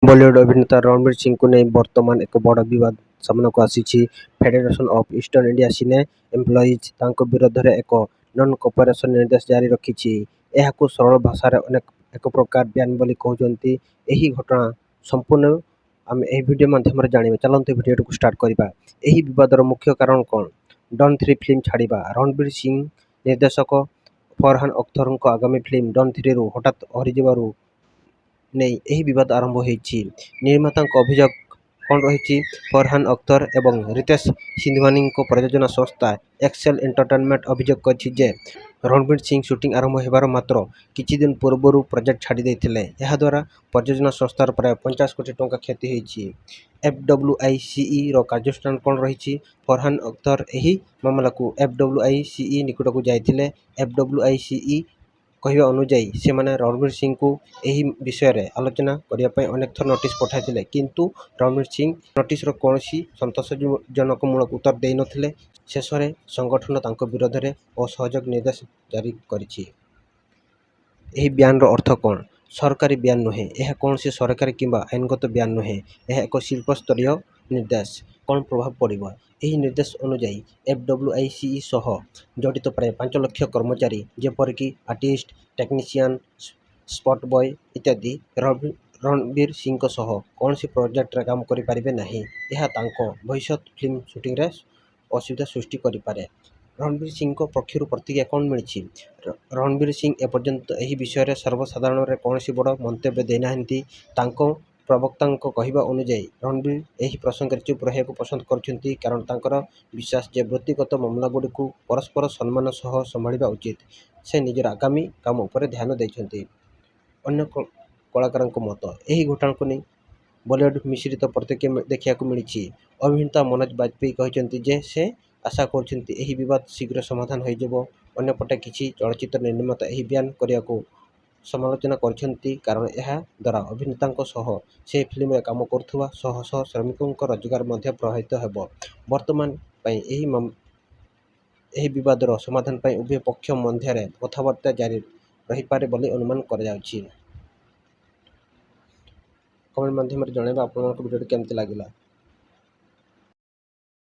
बॉलीवुड अभिनेता रणवीर सिंह को नहीं वर्तमान एक बड़ विवाद सामना को आसी। Federation of eastern India cine employees तांको विरोध में एक नॉन कोऑपरेशन निर्देश जारी रखी। यह सरल भाषा एक प्रकार बयान बोली कहते। यही घटना संपूर्ण आम यह वीडियो माध्यम जाना। चलते वीडियो को स्टार्ट करवा। यही विवादर मुख्य कारण कौन? डन 3 फिल्म छाड़ा रणवीर सिंह निर्देशक फरहान अख्तर को आगामी फिल्म डन 3 रु हठात हरिजु नहीं यही विवाद आरंभ होती। निर्माता अभियोग कौन रही? फरहान अख्तर एवं रितेश सिंधवानी को प्रयोजना संस्था एक्सेल एंटरटेनमेंट अभियोग कर रणवीर सिंह शूटिंग आरंभ होबार मात्र किछि दिन पूर्व प्रोजेक्ट छाड़ी देथिले। यह द्वारा प्रयोजना संस्थार प्राय 50 कोटी टंका क्षति होती। FWICE रो कार्यानुष्ठान कौन रही? फरहान अख्तर यही मामला को FWICE निकट को जाइथिले। FWICE कहवा अनुजाई से माने रणवीर सिंह को यही विषय रे आलोचना करने अनेक थर नोटिस पठाई, किंतु रणवीर सिंह नोटिस कौन संतोषजनक मूलक उत्तर दे नथिले। शेष में संगठन तांको विरोध में असहयोग निर्देश जारी करिछि। यही बयान अर्थ कौन? सरकारी बयान नुहे, यह कौन सी सरकारी किंबा आईनगत बयान नुहे, यह एक शिल्प स्तरीय निर्देश। कौन प्रभाव पड़िबो? यही निर्देश अनुजाई FWICE सह जड़ित प्राय 5 लाख कर्मचारी जेपरिक आर्टिस्ट, टेक्नीशियन, स्पॉट बॉय इत्यादि रणवीर सिंह सह कौन सी प्रोजेक्ट रे काम करि परिबे नाही। यह तांको भविष्य फिल्म शूटिंग रे असुविधा सृष्टि करि पारे। रणवीर सिंह को पक्षर प्रतिक्रिया कौन मिली? रणवीर सिंह एपर्यंत यही विषय में सर्वसाधारण में कौन सी बड़ मंतव्य देना। प्रवक्ता कहवा अनुजाई रणवीर यही प्रसंग में चुप रहा पसंद करछंती, कारण तांकर विश्वास जे वृत्तिगत मामला गुड़ी को परस्पर सम्मान सह संभाळिबा उचित। से निजर आगामी काम उपर ध्यान देछंती। अन्य कलाकार मत यही घटना को नहीं बॉलीवुड मिश्रित प्रतिक्रिया देखा मिली। अभिनेता मनोज बाजपेयी कहते जे से आशा करछंती यही विवाद शीघ्र समाधान हो जाबो। अन्यपटे किछि चलचित्र निर्माता यही बयान करिया को समालोचना करछंती, कारण यह द्वारा अभिनेता सह से फिल्म में काम करुवा शह शह श्रमिकों रोजगार मध्य प्रभावित हेबो। वर्तमान पई यही विवादर समाधान पई उभय पक्ष मध्य कथबार्ता जारी रही पारे बोली अनुमान कर जाउछि। कमेंट माध्यम रे जणाइबा आपन वीडियो केमति लागिला।